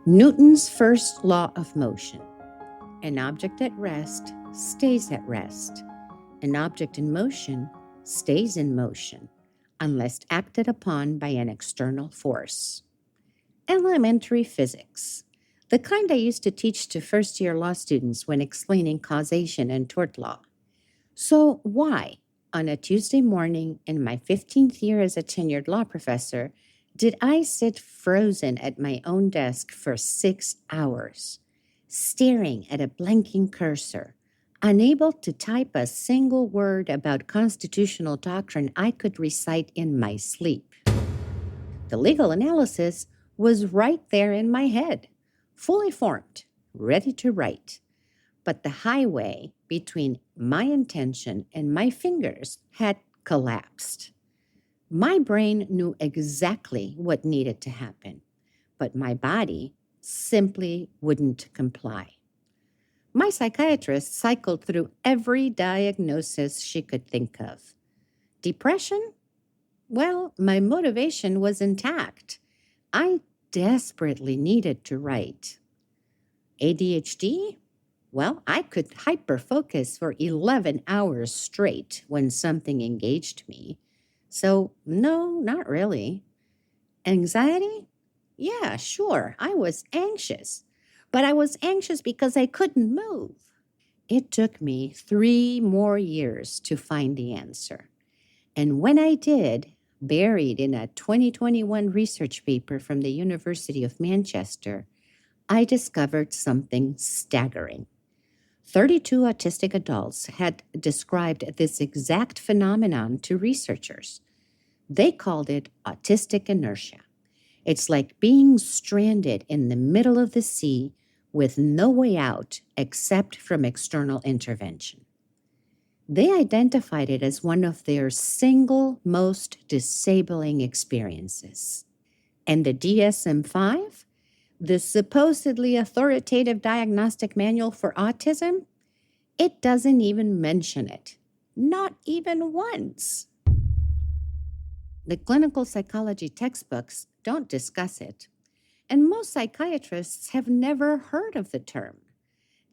Newton's first law of motion. An object at rest stays at rest. An object in motion stays in motion unless acted upon by an external force. Elementary physics, the kind I used to teach to first-year law students when explaining causation and tort law. So why, on a Tuesday morning in my 15th year as a tenured law professor, did I sit frozen at my own desk for 6 hours, staring at a blinking cursor, unable to type a single word about constitutional doctrine I could recite in my sleep? The legal analysis was right there in my head, fully formed, ready to write. But the highway between my intention and my fingers had collapsed. My brain knew exactly what needed to happen, but my body simply wouldn't comply. My psychiatrist cycled through every diagnosis she could think of. Depression? Well, my motivation was intact. I desperately needed to write. ADHD? Well, I could hyperfocus for 11 hours straight when something engaged me. So, no, not really. Anxiety? Yeah, sure, I was anxious. But I was anxious because I couldn't move. It took me 3 more years to find the answer. And when I did, buried in a 2021 research paper from the University of Manchester, I discovered something staggering. 32 autistic adults had described this exact phenomenon to researchers. They called it autistic inertia. It's like being stranded in the middle of the sea with no way out except from external intervention. They identified it as one of their single most disabling experiences. And the DSM-5? The supposedly authoritative diagnostic manual for autism? It doesn't even mention it. Not even once. The clinical psychology textbooks don't discuss it, and most psychiatrists have never heard of the term.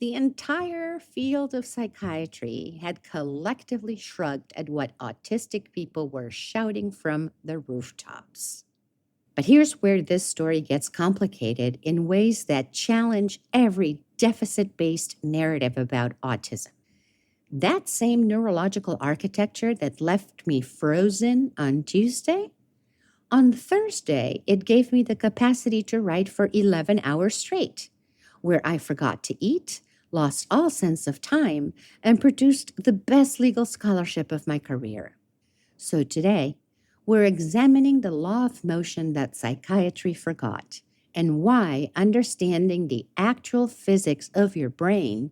The entire field of psychiatry had collectively shrugged at what autistic people were shouting from the rooftops. But here's where this story gets complicated in ways that challenge every deficit-based narrative about autism. That same neurological architecture that left me frozen on Tuesday, on Thursday, it gave me the capacity to write for 11 hours straight, where I forgot to eat, lost all sense of time, and produced the best legal scholarship of my career. So today, we're examining the law of motion that psychiatry forgot and why understanding the actual physics of your brain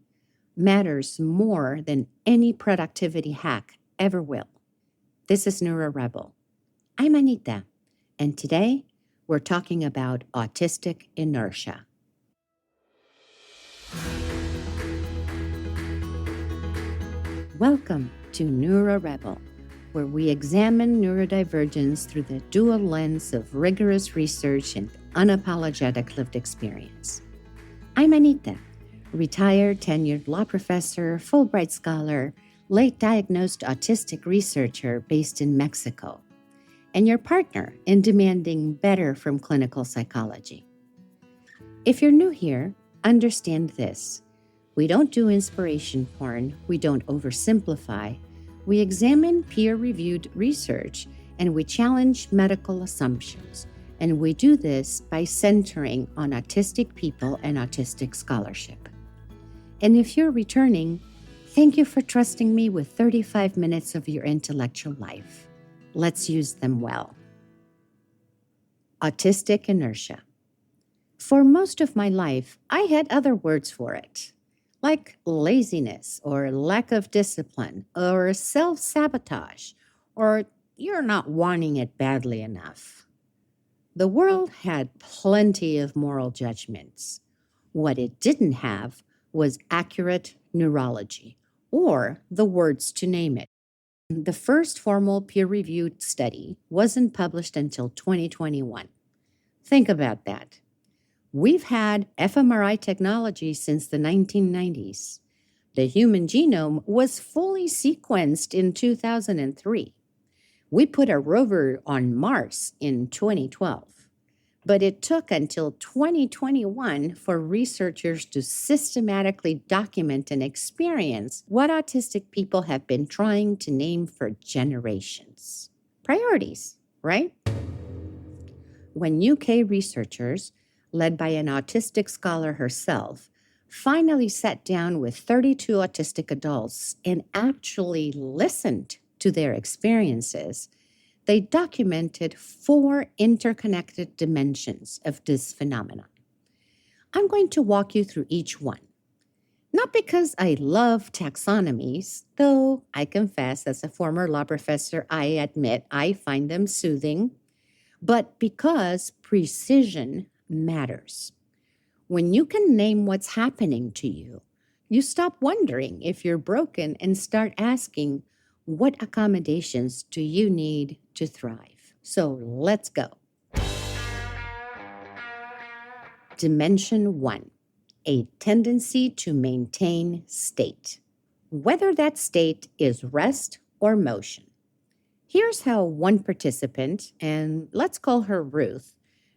matters more than any productivity hack ever will. This is Neuro Rebel. I'm Anita, and today we're talking about autistic inertia. Welcome to Neuro Rebel, where we examine neurodivergence through the dual lens of rigorous research and unapologetic lived experience. I'm Anita, retired tenured law professor, Fulbright scholar, late diagnosed autistic researcher based in Mexico, and your partner in demanding better from clinical psychology. If you're new here, understand this. We don't do inspiration porn, we don't oversimplify. We examine peer-reviewed research, and we challenge medical assumptions. And we do this by centering on autistic people and autistic scholarship. And if you're returning, thank you for trusting me with 35 minutes of your intellectual life. Let's use them well. Autistic inertia. For most of my life, I had other words for it, like laziness or lack of discipline or self-sabotage or you're not wanting it badly enough. The world had plenty of moral judgments. What it didn't have was accurate neurology or the words to name it. The first formal peer-reviewed study wasn't published until 2021. Think about that. We've had fMRI technology since the 1990s. The human genome was fully sequenced in 2003. We put a rover on Mars in 2012. But it took until 2021 for researchers to systematically document and experience what autistic people have been trying to name for generations. Priorities, right? When UK researchers, led by an autistic scholar herself, finally sat down with 32 autistic adults and actually listened to their experiences, they documented 4 interconnected dimensions of this phenomenon. I'm going to walk you through each one. Not because I love taxonomies, though I confess as a former law professor, I admit I find them soothing, but because precision matters. When you can name what's happening to you, you stop wondering if you're broken and start asking, what accommodations do you need to thrive? So let's go. Dimension 1, a tendency to maintain state, whether that state is rest or motion. Here's how one participant, and let's call her Ruth,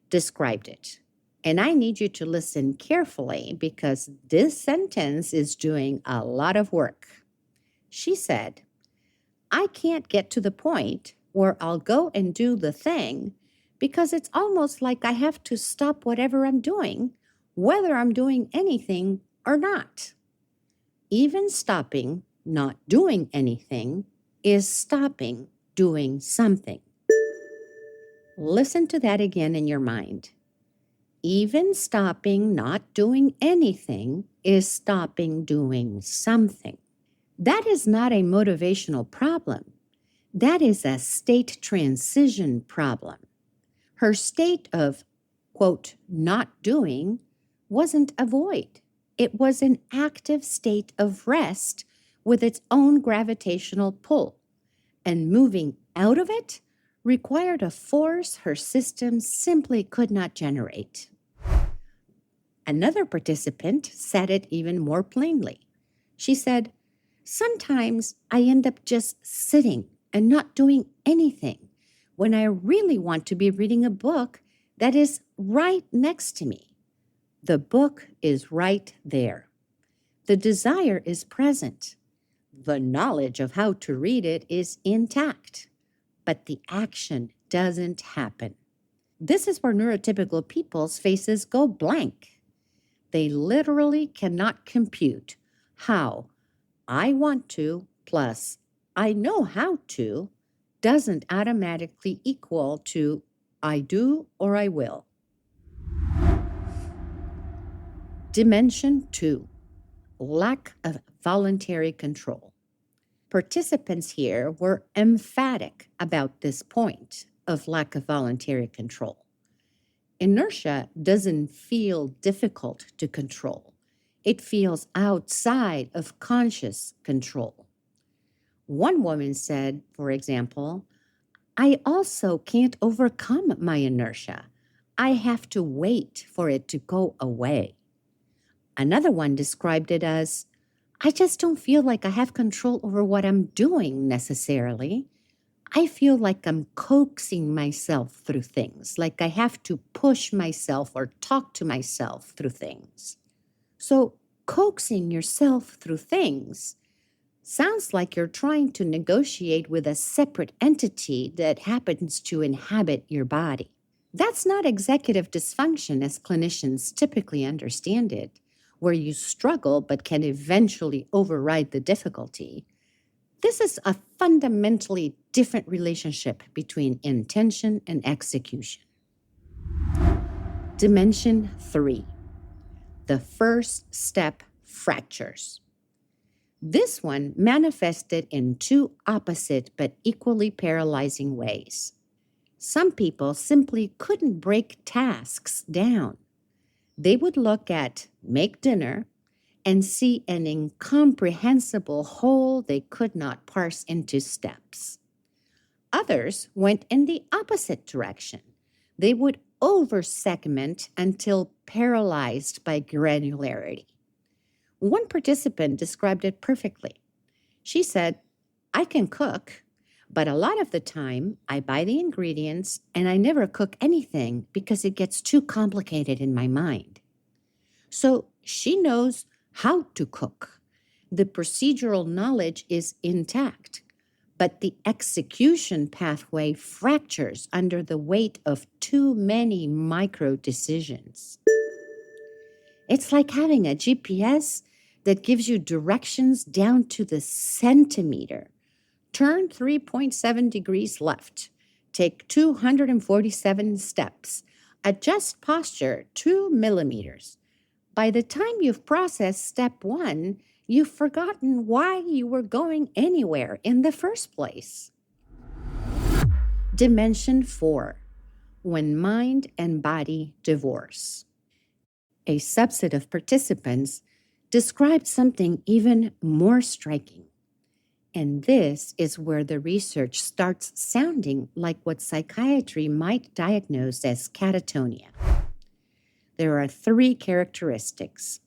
described it. And I need you to listen carefully because this sentence is doing a lot of work. She said, I can't get to the point where I'll go and do the thing because it's almost like I have to stop whatever I'm doing, whether I'm doing anything or not. Even stopping not doing anything is stopping doing something. Listen to that again in your mind. Even stopping not doing anything is stopping doing something. That is not a motivational problem. That is a state transition problem. Her state of, quote, not doing wasn't a void. It was an active state of rest with its own gravitational pull. And moving out of it required a force her system simply could not generate. Another participant said it even more plainly. She said, sometimes I end up just sitting and not doing anything when I really want to be reading a book that is right next to me. The book is right there. The desire is present. The knowledge of how to read it is intact, but the action doesn't happen. This is where neurotypical people's faces go blank. They literally cannot compute how I want to plus I know how to doesn't automatically equal to I do or I will. Dimension 2, lack of voluntary control. Participants here were emphatic about this point of lack of voluntary control. Inertia doesn't feel difficult to control. It feels outside of conscious control. One woman said, for example, I also can't overcome my inertia. I have to wait for it to go away. Another one described it as, I just don't feel like I have control over what I'm doing necessarily. I feel like I'm coaxing myself through things, like I have to push myself or talk to myself through things. So coaxing yourself through things sounds like you're trying to negotiate with a separate entity that happens to inhabit your body. That's not executive dysfunction as clinicians typically understand it, where you struggle but can eventually override the difficulty. This is a fundamentally different relationship between intention and execution. Dimension 3, the first step fractures. This one manifested in 2 opposite but equally paralyzing ways. Some people simply couldn't break tasks down. They would look at make dinner and see an incomprehensible whole they could not parse into steps. Others went in the opposite direction. They would over-segment until paralyzed by granularity. One participant described it perfectly. She said, I can cook, but a lot of the time I buy the ingredients and I never cook anything because it gets too complicated in my mind. So she knows how to cook. The procedural knowledge is intact, but the execution pathway fractures under the weight of too many micro decisions. It's like having a GPS that gives you directions down to the centimeter. Turn 3.7 degrees left. Take 247 steps. Adjust posture 2 millimeters. By the time you've processed step 1, you've forgotten why you were going anywhere in the first place. Dimension 4. When mind and body divorce. A subset of participants described something even more striking. And this is where the research starts sounding like what psychiatry might diagnose as catatonia. There are 3 characteristics.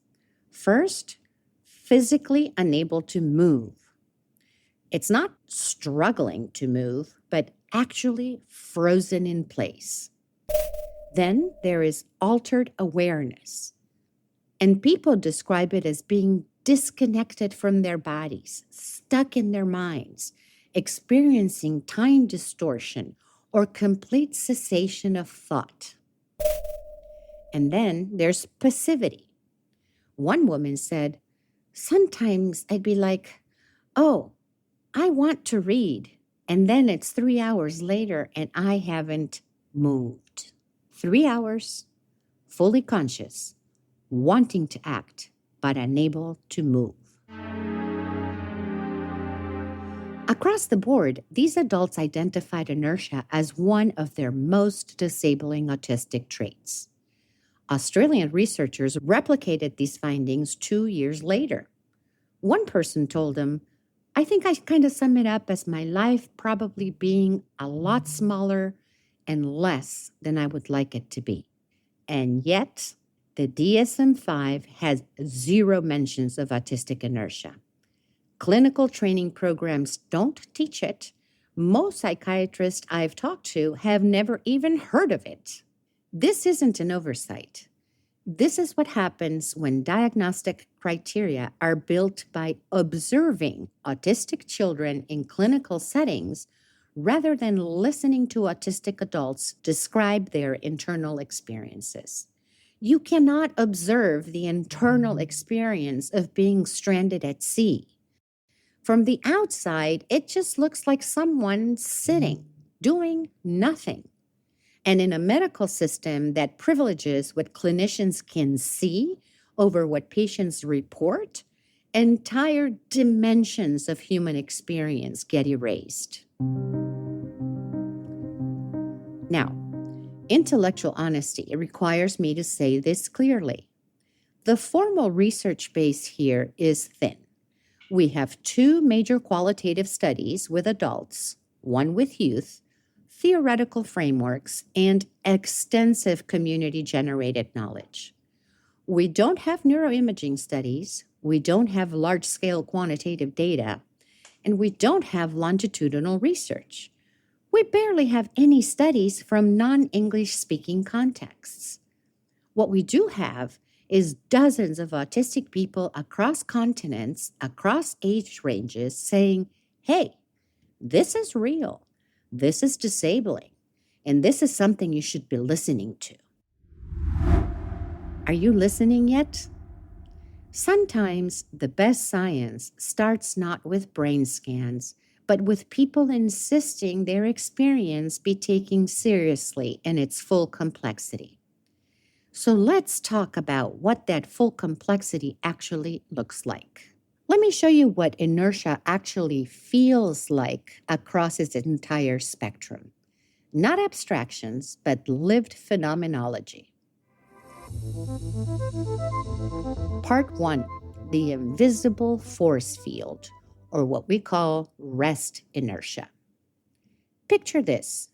First, physically unable to move. It's not struggling to move, but actually frozen in place. Then there is altered awareness. And people describe it as being disconnected from their bodies, stuck in their minds, experiencing time distortion or complete cessation of thought. And then there's passivity. One woman said, sometimes I'd be like, oh, I want to read. And then it's 3 hours later and I haven't moved. 3 hours, fully conscious, wanting to act, but unable to move. Across the board, these adults identified inertia as one of their most disabling autistic traits. Australian researchers replicated these findings 2 years later. One person told them, I think I kind of sum it up as my life probably being a lot smaller and less than I would like it to be. And yet, the DSM-5 has 0 mentions of autistic inertia. Clinical training programs don't teach it. Most psychiatrists I've talked to have never even heard of it. This isn't an oversight. This is what happens when diagnostic criteria are built by observing autistic children in clinical settings rather than listening to autistic adults describe their internal experiences. You cannot observe the internal experience of being stranded at sea. From the outside, it just looks like someone sitting, doing nothing. And in a medical system that privileges what clinicians can see over what patients report, entire dimensions of human experience get erased. Now, intellectual honesty requires me to say this clearly. The formal research base here is thin. We have 2 major qualitative studies with adults, one with youth, theoretical frameworks, and extensive community-generated knowledge. We don't have neuroimaging studies, we don't have large-scale quantitative data, and we don't have longitudinal research. We barely have any studies from non-English speaking contexts. What we do have is dozens of autistic people across continents, across age ranges saying, hey, this is real, this is disabling, and this is something you should be listening to. Are you listening yet? Sometimes the best science starts not with brain scans, but with people insisting their experience be taken seriously in its full complexity. So let's talk about what that full complexity actually looks like. Let me show you what inertia actually feels like across its entire spectrum. Not abstractions, but lived phenomenology. Part 1, the invisible force field, or what we call rest inertia. Picture this.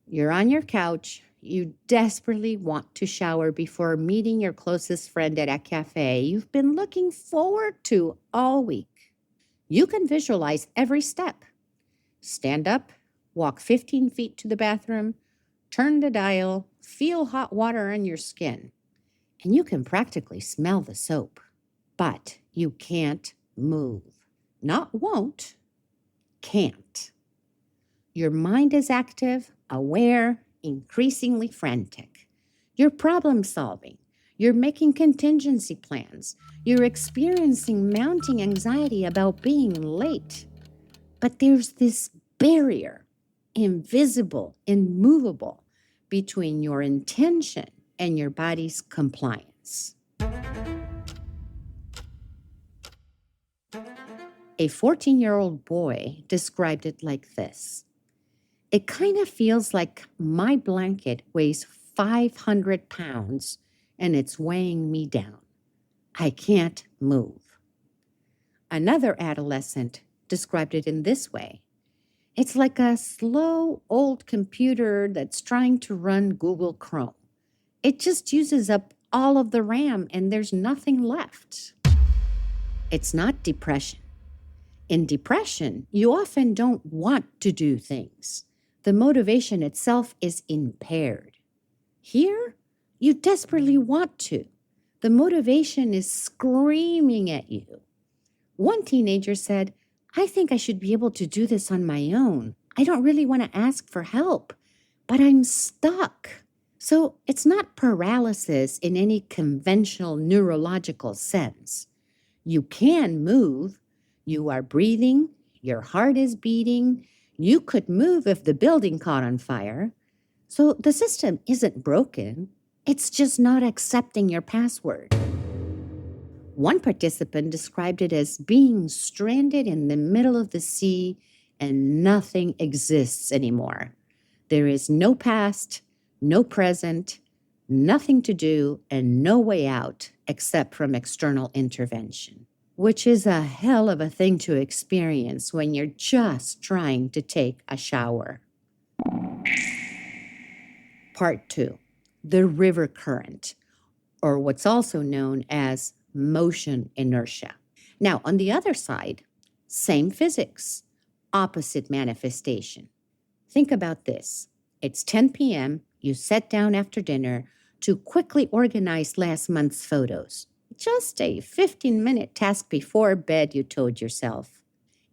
You're on your couch, You desperately want to shower before meeting your closest friend at a cafe you've been looking forward to all week. You can visualize every step. Stand up, walk 15 feet to the bathroom, turn the dial, feel hot water on your skin, and you can practically smell the soap. But you can't move. Not won't, can't. Your mind is active, aware, increasingly frantic. You're problem solving. You're making contingency plans. You're experiencing mounting anxiety about being late. But there's this barrier, invisible, immovable, between your intention and your body's compliance. A 14-year-old boy described it like this. It kind of feels like my blanket weighs 500 pounds and it's weighing me down. I can't move. Another adolescent described it in this way. It's like a slow old computer that's trying to run Google Chrome. It just uses up all of the RAM and there's nothing left. It's not depression. In depression, you often don't want to do things. The motivation itself is impaired. Here, you desperately want to. The motivation is screaming at you. One teenager said, I think I should be able to do this on my own. I don't really want to ask for help, but I'm stuck. So it's not paralysis in any conventional neurological sense. You can move. You are breathing. Your heart is beating. You could move if the building caught on fire. So the system isn't broken. It's just not accepting your password. One participant described it as being stranded in the middle of the sea and nothing exists anymore. There is no past, no present, nothing to do, and no way out except from external intervention, which is a hell of a thing to experience when you're just trying to take a shower. Part 2, the river current, or what's also known as motion inertia. Now, on the other side, same physics, opposite manifestation. Think about this. It's 10 p.m., you sat down after dinner to quickly organize last month's photos. Just a 15-minute task before bed, you told yourself.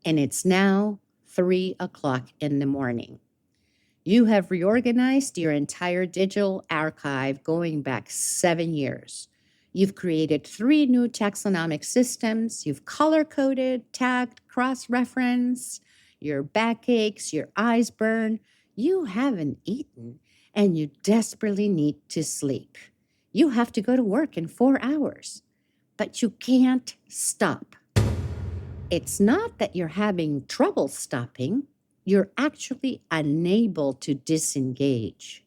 And it's now 3 o'clock in the morning. You have reorganized your entire digital archive going back 7 years. You've created 3 new taxonomic systems. You've color-coded, tagged, cross-referenced. Your back aches, your eyes burn. You haven't eaten, and you desperately need to sleep. You have to go to work in 4 hours, but you can't stop. It's not that you're having trouble stopping. You're actually unable to disengage.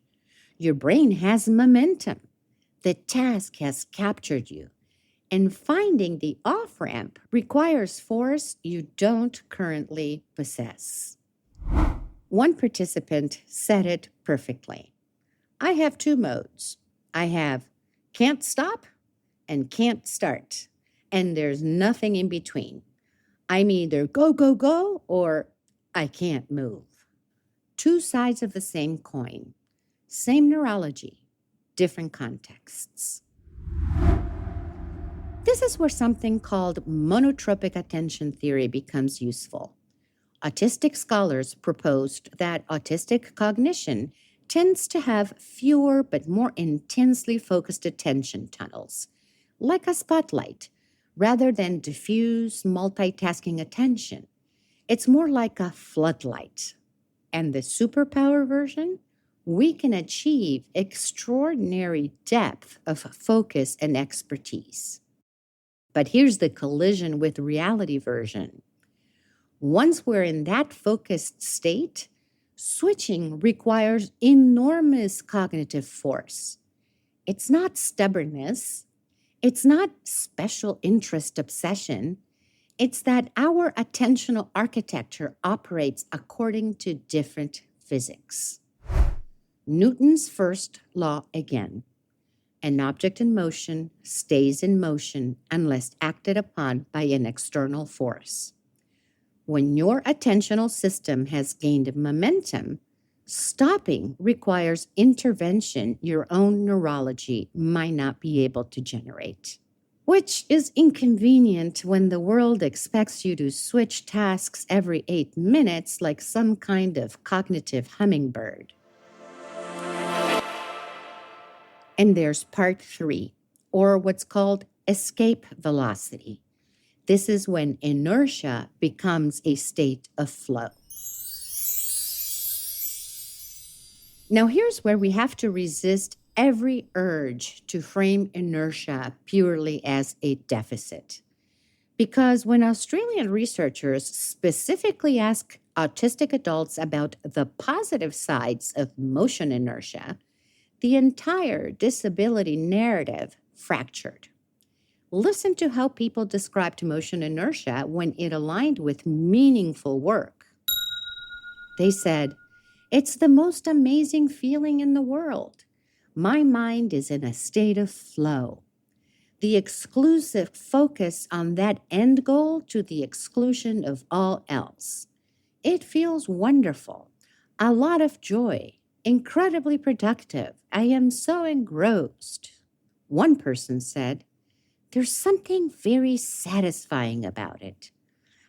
Your brain has momentum. The task has captured you. And finding the off-ramp requires force you don't currently possess. One participant said it perfectly. I have 2 modes. I have can't stop and can't start. And there's nothing in between. I'm either go, go, go, or I can't move. 2 sides of the same coin. Same neurology, different contexts. This is where something called monotropic attention theory becomes useful. Autistic scholars proposed that autistic cognition tends to have fewer but more intensely focused attention tunnels, like a spotlight, rather than diffuse multitasking attention. It's more like a floodlight. And the superpower version, we can achieve extraordinary depth of focus and expertise. But here's the collision with reality version. Once we're in that focused state, switching requires enormous cognitive force. It's not stubbornness. It's not special interest obsession. It's that our attentional architecture operates according to different physics. Newton's first law again. An object in motion stays in motion unless acted upon by an external force. When your attentional system has gained momentum, stopping requires intervention your own neurology might not be able to generate, which is inconvenient when the world expects you to switch tasks every 8 minutes like some kind of cognitive hummingbird. And there's part 3, or what's called escape velocity. This is when inertia becomes a state of flow. Now, here's where we have to resist every urge to frame inertia purely as a deficit. Because when Australian researchers specifically ask autistic adults about the positive sides of motion inertia, the entire disability narrative fractured. Listen to how people described motion inertia when it aligned with meaningful work. They said, "It's the most amazing feeling in the world. My mind is in a state of flow. The exclusive focus on that end goal to the exclusion of all else. It feels wonderful. A lot of joy. Incredibly productive. I am so engrossed." One person said, "There's something very satisfying about it,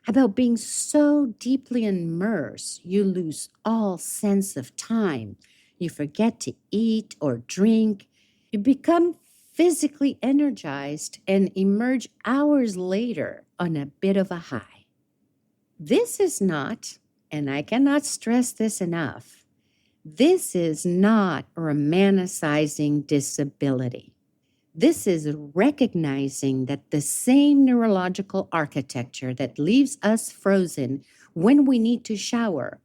about being so deeply immersed, you lose all sense of time. You forget to eat or drink. You become physically energized and emerge hours later on a bit of a high." This is not, and I cannot stress this enough, this is not romanticizing disability. This is recognizing that the same neurological architecture that leaves us frozen when we need to shower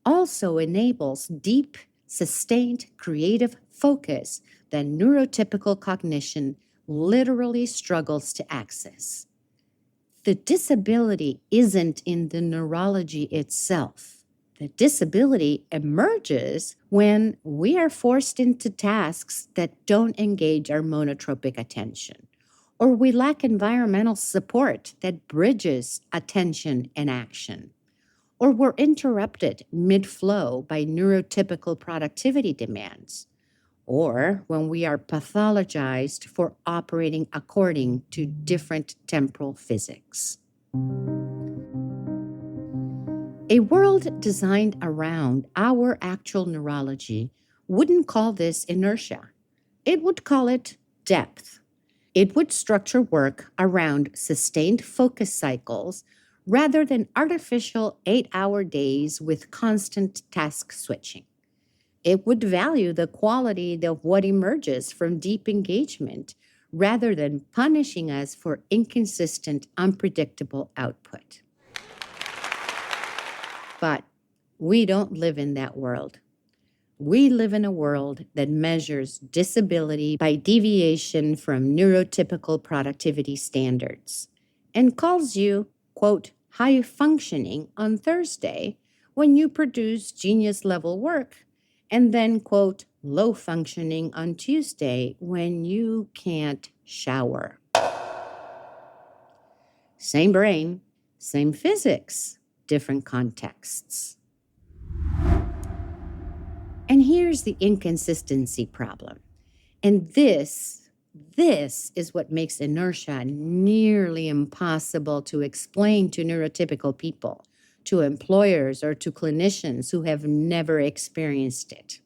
also enables deep, sustained creative focus that neurotypical cognition literally struggles to access. The disability isn't in the neurology itself. The disability emerges when we are forced into tasks that don't engage our monotropic attention, or we lack environmental support that bridges attention and action, or we're interrupted mid-flow by neurotypical productivity demands, or when we are pathologized for operating according to different temporal physics. A world designed around our actual neurology wouldn't call this inertia. It would call it depth. It would structure work around sustained focus cycles rather than artificial 8-hour days with constant task switching. It would value the quality of what emerges from deep engagement rather than punishing us for inconsistent, unpredictable output. But we don't live in that world. We live in a world that measures disability by deviation from neurotypical productivity standards and calls you, quote, high functioning on Thursday when you produce genius level work, and then, quote, low functioning on Tuesday when you can't shower. Same brain, same physics, different contexts. And here's the inconsistency problem. And this is what makes inertia nearly impossible to explain to neurotypical people, to employers, or to clinicians who have never experienced it.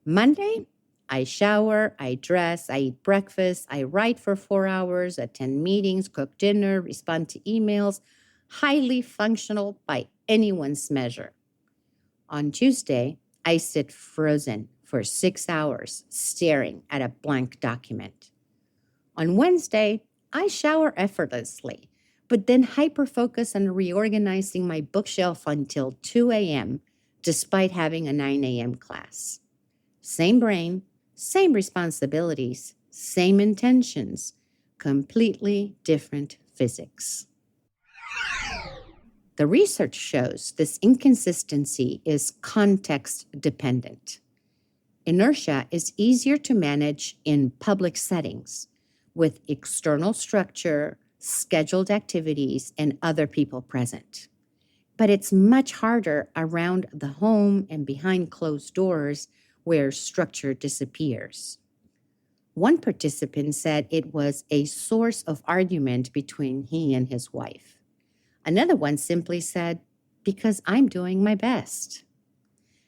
Monday, I shower, I dress, I eat breakfast, I write for 4 hours, attend meetings, cook dinner, respond to emails, highly functional by anyone's measure. On Tuesday, I sit frozen for 6 hours, staring at a blank document. On Wednesday, I shower effortlessly, but then hyperfocus on reorganizing my bookshelf until 2 a.m., despite having a 9 a.m. class. Same brain, same responsibilities, same intentions, completely different physics. The research shows this inconsistency is context dependent. Inertia is easier to manage in public settings with external structure, scheduled activities, and other people present. But it's much harder around the home and behind closed doors where structure disappears. One participant said it was a source of argument between he and his wife. Another one simply said, because I'm doing my best.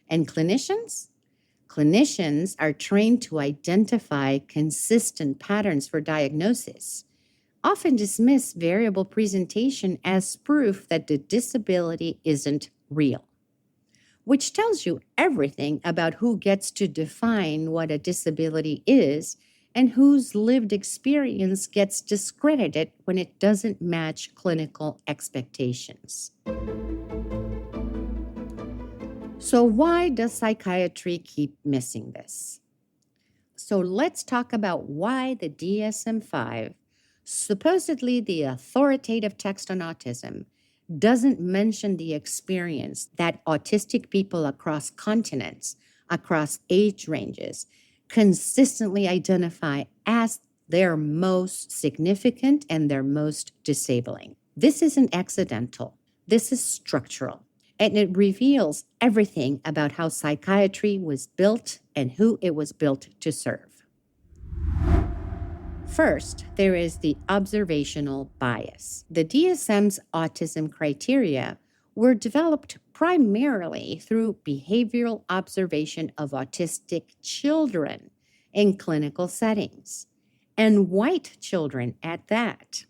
And clinicians? Clinicians are trained to identify consistent patterns for diagnosis, often dismiss variable presentation as proof that the disability isn't real, which tells you everything about who gets to define what a disability is and whose lived experience gets discredited when it doesn't match clinical expectations. So why does psychiatry keep missing this? So let's talk about why the DSM-5, supposedly the authoritative text on autism, doesn't mention the experience that autistic people across continents, across age ranges, consistently identify as their most significant and their most disabling. This isn't accidental. This is structural. And it reveals everything about how psychiatry was built and who it was built to serve. First, there is the observational bias. The DSM's autism criteria were developed primarily through behavioral observation of autistic children in clinical settings, and white children at that.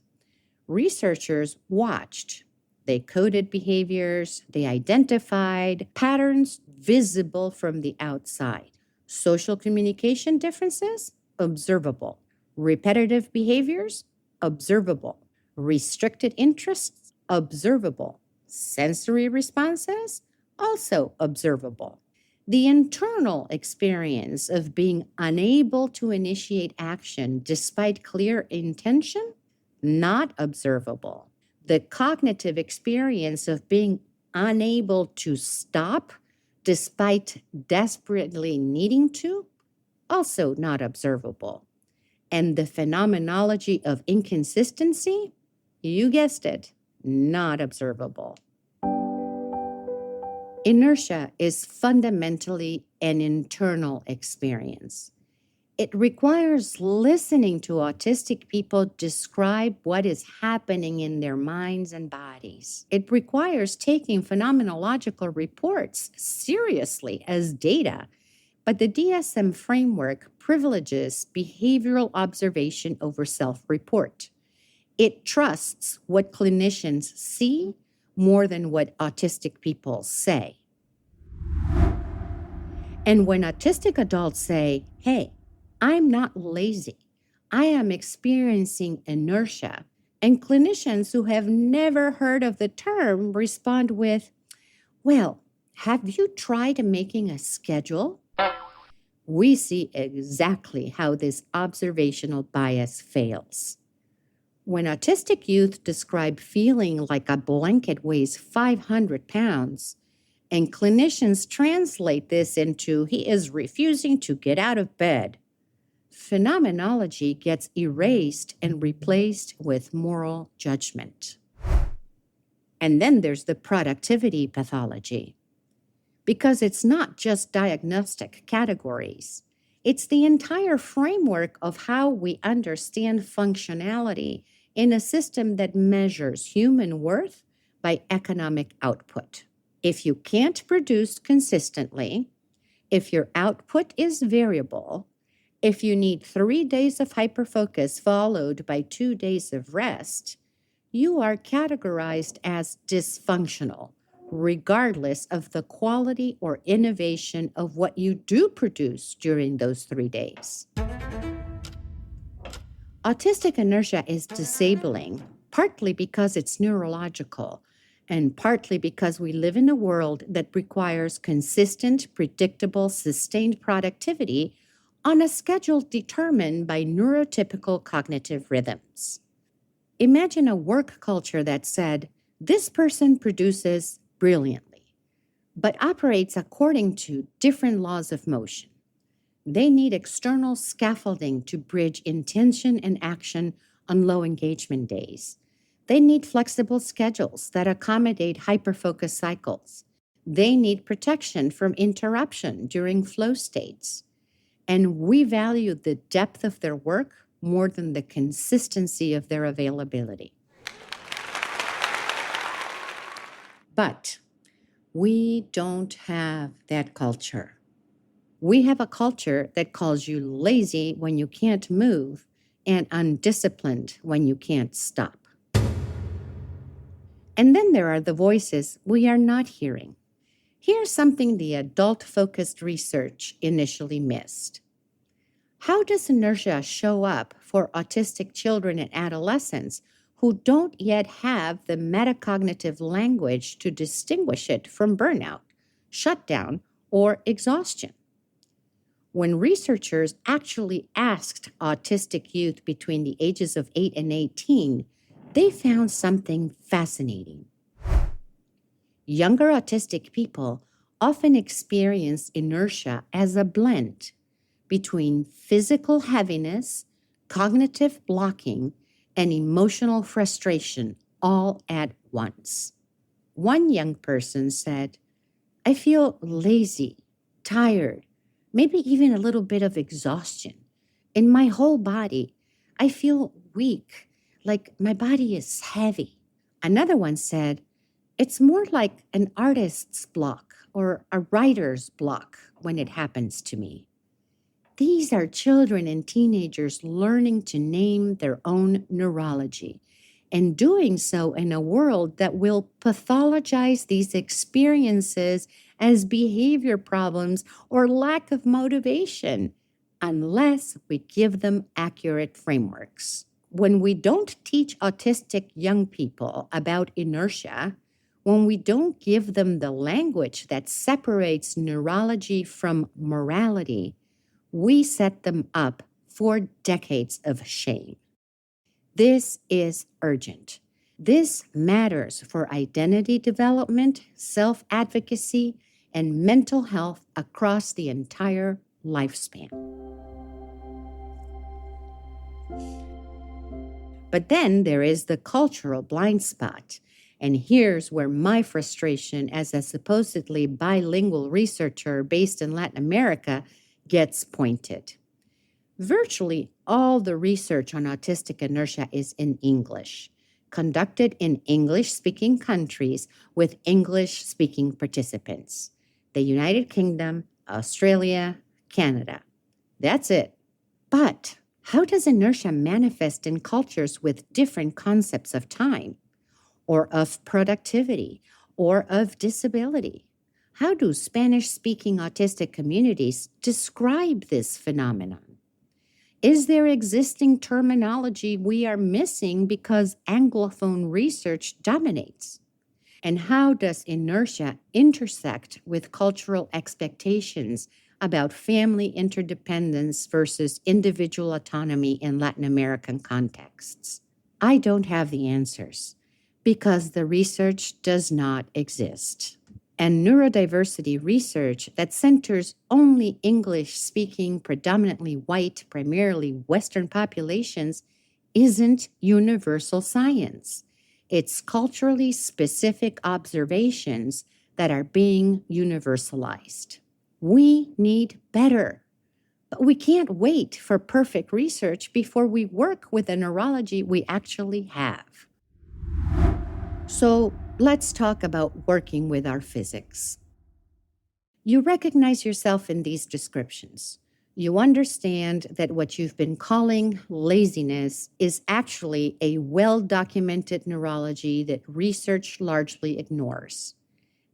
Researchers watched. They coded behaviors, they identified patterns visible from the outside. Social communication differences, observable. Repetitive behaviors, observable. Restricted interests, observable. Sensory responses, also observable. The internal experience of being unable to initiate action despite clear intention, not observable. The cognitive experience of being unable to stop despite desperately needing to, also not observable. And the phenomenology of inconsistency, you guessed it, not observable. Inertia is fundamentally an internal experience. It requires listening to autistic people describe what is happening in their minds and bodies. It requires taking phenomenological reports seriously as data, but the DSM framework privileges behavioral observation over self-report. It trusts what clinicians see more than what autistic people say. And when autistic adults say, hey, I'm not lazy, I am experiencing inertia, and clinicians who have never heard of the term respond with, well, have you tried making a schedule? We see exactly how this observational bias fails. When autistic youth describe feeling like a blanket weighs 500 pounds, and clinicians translate this into he is refusing to get out of bed, phenomenology gets erased and replaced with moral judgment. And then there's the productivity pathology. Because it's not just diagnostic categories. It's the entire framework of how we understand functionality in a system that measures human worth by economic output. If you can't produce consistently, if your output is variable, if you need 3 days of hyperfocus followed by 2 days of rest, you are categorized as dysfunctional, regardless of the quality or innovation of what you do produce during those 3 days. Autistic inertia is disabling, partly because it's neurological, and partly because we live in a world that requires consistent, predictable, sustained productivity on a schedule determined by neurotypical cognitive rhythms. Imagine a work culture that said, this person produces brilliantly, but operates according to different laws of motion. They need external scaffolding to bridge intention and action on low engagement days. They need flexible schedules that accommodate hyperfocus cycles. They need protection from interruption during flow states. And we value the depth of their work more than the consistency of their availability. But we don't have that culture. We have a culture that calls you lazy when you can't move and undisciplined when you can't stop. And then there are the voices we are not hearing. Here's something the adult-focused research initially missed. How does inertia show up for autistic children and adolescents who don't yet have the metacognitive language to distinguish it from burnout, shutdown, or exhaustion? When researchers actually asked autistic youth between the ages of 8 and 18, they found something fascinating. Younger autistic people often experience inertia as a blend between physical heaviness, cognitive blocking, and emotional frustration all at once. One young person said, "I feel lazy, tired, maybe even a little bit of exhaustion. In my whole body, I feel weak, like my body is heavy." Another one said, "It's more like an artist's block or a writer's block when it happens to me." These are children and teenagers learning to name their own neurology and doing so in a world that will pathologize these experiences as behavior problems or lack of motivation unless we give them accurate frameworks. When we don't teach autistic young people about inertia, when we don't give them the language that separates neurology from morality, we set them up for decades of shame. This is urgent. This matters for identity development, self-advocacy, and mental health across the entire lifespan. But then there is the cultural blind spot. And here's where my frustration as a supposedly bilingual researcher based in Latin America gets pointed. Virtually all the research on autistic inertia is in English, conducted in English-speaking countries with English-speaking participants. The United Kingdom, Australia, Canada. That's it. But how does inertia manifest in cultures with different concepts of time, or of productivity, or of disability? How do Spanish-speaking autistic communities describe this phenomenon? Is there existing terminology we are missing because Anglophone research dominates? And how does inertia intersect with cultural expectations about family interdependence versus individual autonomy in Latin American contexts? I don't have the answers because the research does not exist. And neurodiversity research that centers only English-speaking, predominantly white, primarily Western populations isn't universal science. It's culturally specific observations that are being universalized. We need better, but we can't wait for perfect research before we work with the neurology we actually have. So let's talk about working with our physics. You recognize yourself in these descriptions. You understand that what you've been calling laziness is actually a well-documented neurology that research largely ignores,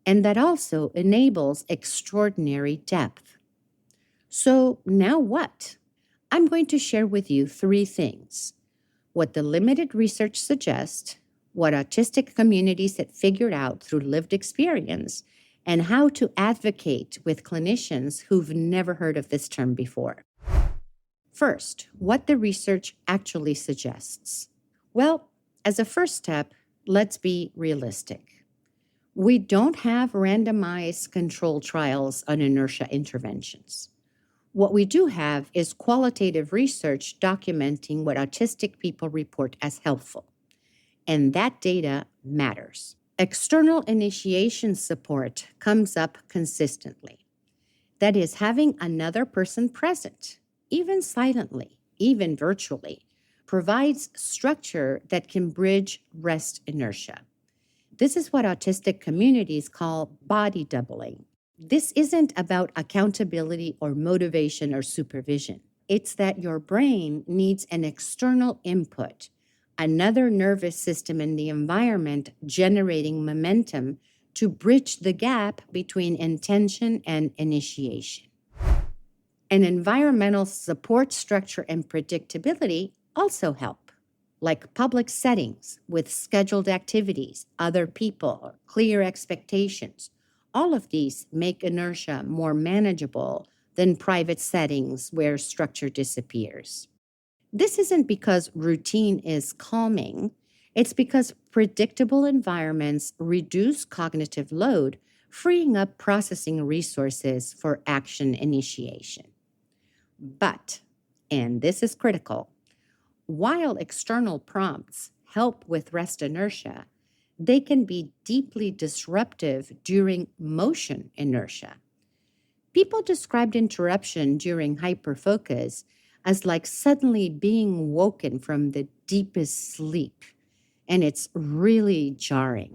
and that also enables extraordinary depth. So now what? I'm going to share with you 3 things: what the limited research suggests, what autistic communities have figured out through lived experience, and how to advocate with clinicians who've never heard of this term before. First, what the research actually suggests. Well, as a first step, let's be realistic. We don't have randomized controlled trials on inertia interventions. What we do have is qualitative research documenting what autistic people report as helpful, and that data matters. External initiation support comes up consistently. That is, having another person present, even silently, even virtually, provides structure that can bridge rest inertia. This is what autistic communities call body doubling. This isn't about accountability or motivation or supervision. It's that your brain needs an external input, another nervous system in the environment generating momentum to bridge the gap between intention and initiation. An environmental support structure and predictability also help, like public settings with scheduled activities, other people, clear expectations. All of these make inertia more manageable than private settings where structure disappears. This isn't because routine is calming, it's because predictable environments reduce cognitive load, freeing up processing resources for action initiation. But, and this is critical, while external prompts help with rest inertia, they can be deeply disruptive during motion inertia. People described interruption during hyperfocus as like suddenly being woken from the deepest sleep, and it's really jarring.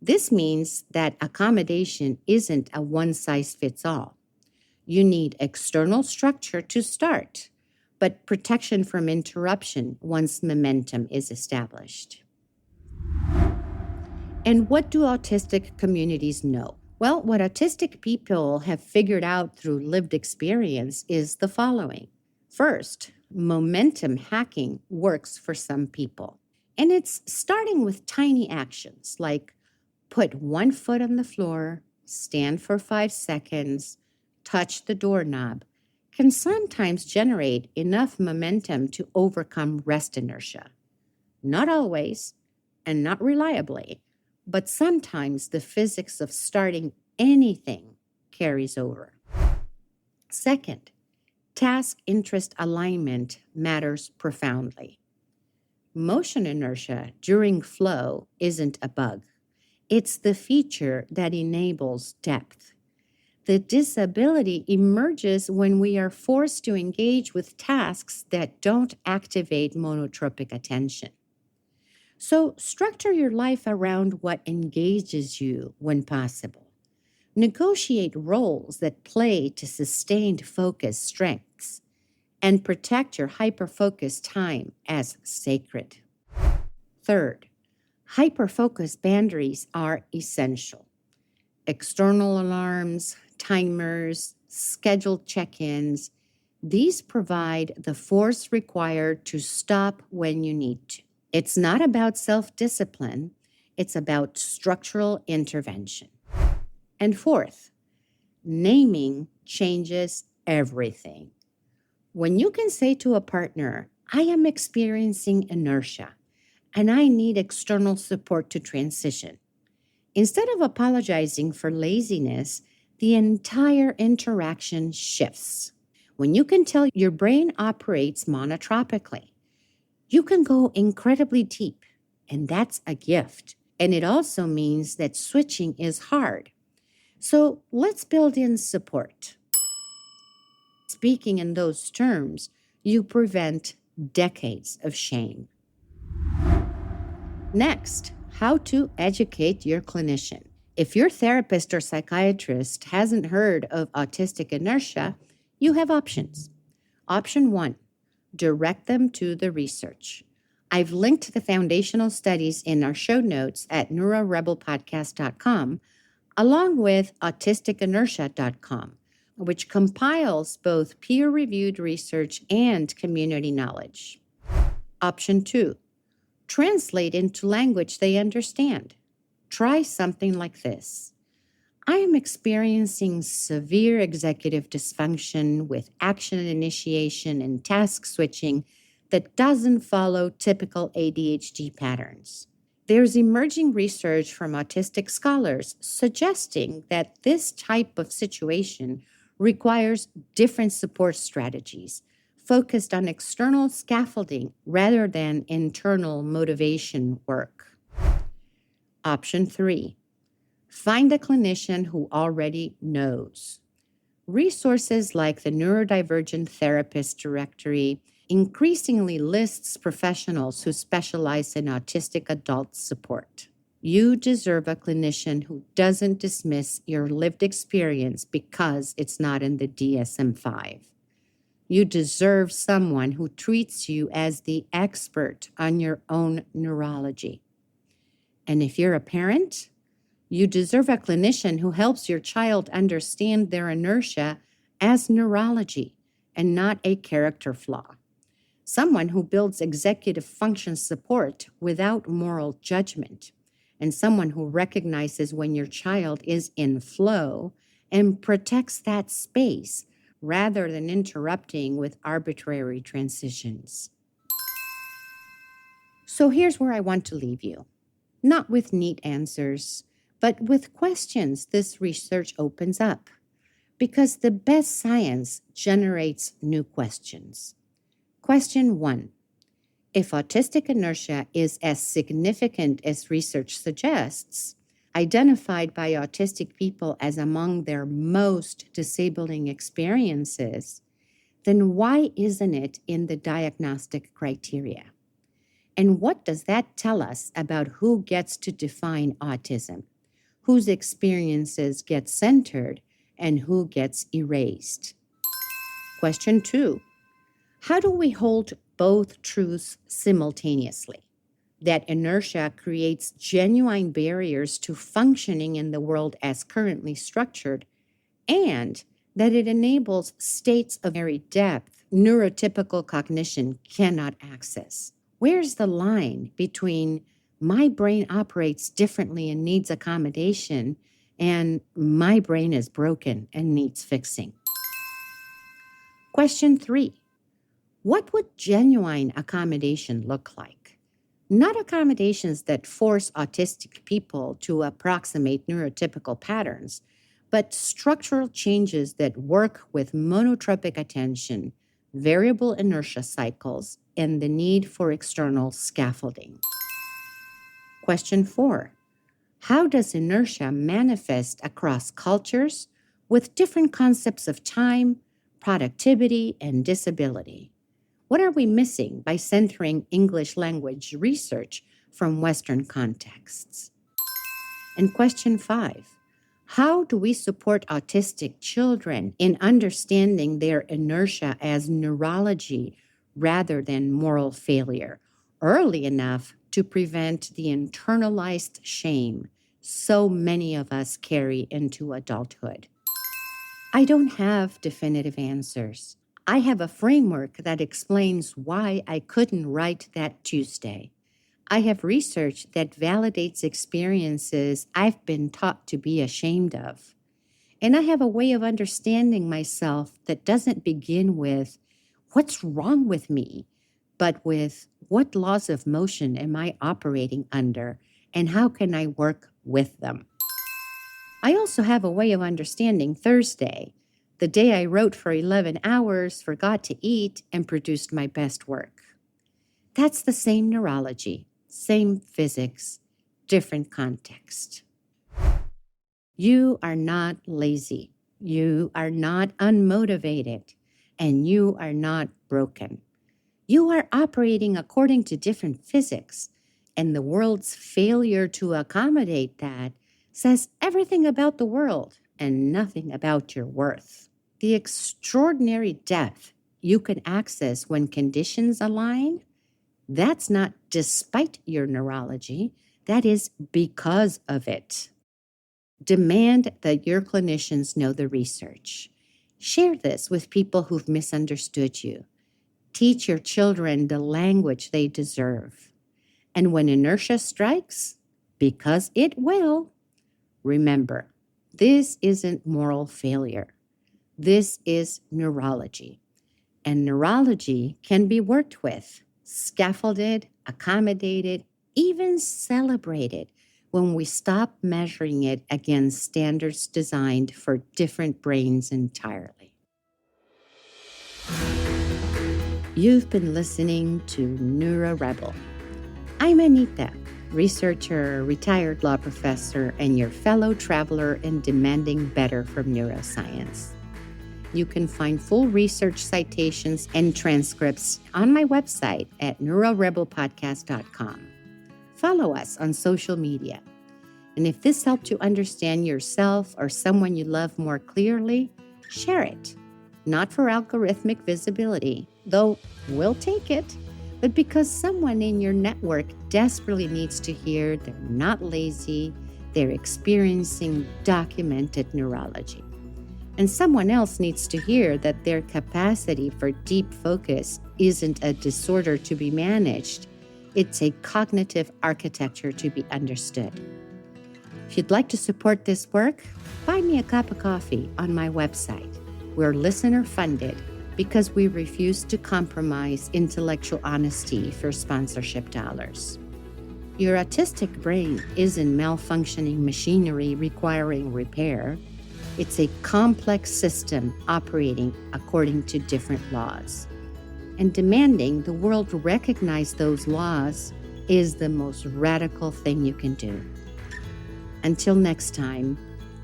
This means that accommodation isn't a one-size-fits-all. You need external structure to start, but protection from interruption once momentum is established. And what do autistic communities know? Well, what autistic people have figured out through lived experience is the following. First, momentum hacking works for some people. And it's starting with tiny actions like put one foot on the floor, stand for 5 seconds, touch the doorknob, can sometimes generate enough momentum to overcome rest inertia. Not always, and not reliably, but sometimes the physics of starting anything carries over. Second, task interest alignment matters profoundly. Motion inertia during flow isn't a bug. It's the feature that enables depth. The disability emerges when we are forced to engage with tasks that don't activate monotropic attention. So structure your life around what engages you when possible. Negotiate roles that play to sustained focus strengths, and protect your hyperfocus time as sacred. Third, hyperfocus boundaries are essential. External alarms, timers, scheduled check-ins, these provide the force required to stop when you need to. It's not about self-discipline, it's about structural intervention. And fourth, naming changes everything. When you can say to a partner, I am experiencing inertia and I need external support to transition, instead of apologizing for laziness, the entire interaction shifts. When you can tell your brain operates monotropically, you can go incredibly deep, and that's a gift. And it also means that switching is hard. So let's build in support. Speaking in those terms, you prevent decades of shame. Next, how to educate your clinician. If your therapist or psychiatrist hasn't heard of autistic inertia, you have options. Option 1, direct them to the research. I've linked the foundational studies in our show notes at neurorebelpodcast.com, along with autisticinertia.com, which compiles both peer-reviewed research and community knowledge. Option 2, translate into language they understand. Try something like this. I am experiencing severe executive dysfunction with action initiation and task switching that doesn't follow typical ADHD patterns. There's emerging research from autistic scholars suggesting that this type of situation requires different support strategies focused on external scaffolding rather than internal motivation work. Option 3, find a clinician who already knows. Resources like the Neurodivergent Therapist Directory increasingly lists professionals who specialize in autistic adult support. You deserve a clinician who doesn't dismiss your lived experience because it's not in the DSM-5. You deserve someone who treats you as the expert on your own neurology. And if you're a parent, you deserve a clinician who helps your child understand their inertia as neurology and not a character flaw. Someone who builds executive function support without moral judgment, and someone who recognizes when your child is in flow and protects that space rather than interrupting with arbitrary transitions. So here's where I want to leave you. Not with neat answers, but with questions this research opens up. Because the best science generates new questions. Question 1. If autistic inertia is as significant as research suggests, identified by autistic people as among their most disabling experiences, then why isn't it in the diagnostic criteria? And what does that tell us about who gets to define autism, whose experiences get centered, and who gets erased? Question 2. How do we hold both truths simultaneously? That inertia creates genuine barriers to functioning in the world as currently structured, and that it enables states of very depth neurotypical cognition cannot access. Where's the line between my brain operates differently and needs accommodation and my brain is broken and needs fixing? Question 3. What would genuine accommodation look like? Not accommodations that force autistic people to approximate neurotypical patterns, but structural changes that work with monotropic attention, variable inertia cycles, and the need for external scaffolding. Question 4. How does inertia manifest across cultures with different concepts of time, productivity, and disability? What are we missing by centering English language research from Western contexts? And question 5, how do we support autistic children in understanding their inertia as neurology rather than moral failure early enough to prevent the internalized shame so many of us carry into adulthood? I don't have definitive answers. I have a framework that explains why I couldn't write that Tuesday. I have research that validates experiences I've been taught to be ashamed of. And I have a way of understanding myself that doesn't begin with, what's wrong with me, but with, what laws of motion am I operating under, and how can I work with them? I also have a way of understanding Thursday, the day I wrote for 11 hours, forgot to eat, and produced my best work. That's the same neurology, same physics, different context. You are not lazy. You are not unmotivated. And you are not broken. You are operating according to different physics. And the world's failure to accommodate that says everything about the world and nothing about your worth. The extraordinary depth you can access when conditions align, that's not despite your neurology, that is because of it. Demand that your clinicians know the research. Share this with people who've misunderstood you. Teach your children the language they deserve. And when inertia strikes, because it will, remember, this isn't moral failure. This is neurology. And neurology can be worked with, scaffolded, accommodated, even celebrated when we stop measuring it against standards designed for different brains entirely. You've been listening to NeuroRebel. I'm Anita, researcher, retired law professor, and your fellow traveler in demanding better from neuroscience. You can find full research citations and transcripts on my website at neurorebelpodcast.com. Follow us on social media. And if this helped you understand yourself or someone you love more clearly, share it. Not for algorithmic visibility, though we'll take it, but because someone in your network desperately needs to hear they're not lazy, they're experiencing documented neurology. And someone else needs to hear that their capacity for deep focus isn't a disorder to be managed. It's a cognitive architecture to be understood. If you'd like to support this work, buy me a cup of coffee on my website. We're listener-funded because we refuse to compromise intellectual honesty for sponsorship dollars. Your autistic brain isn't malfunctioning machinery requiring repair. It's a complex system operating according to different laws. And demanding the world recognize those laws is the most radical thing you can do. Until next time,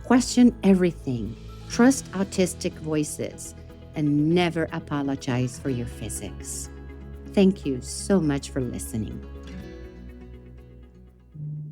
question everything, trust autistic voices, and never apologize for your physics. Thank you so much for listening.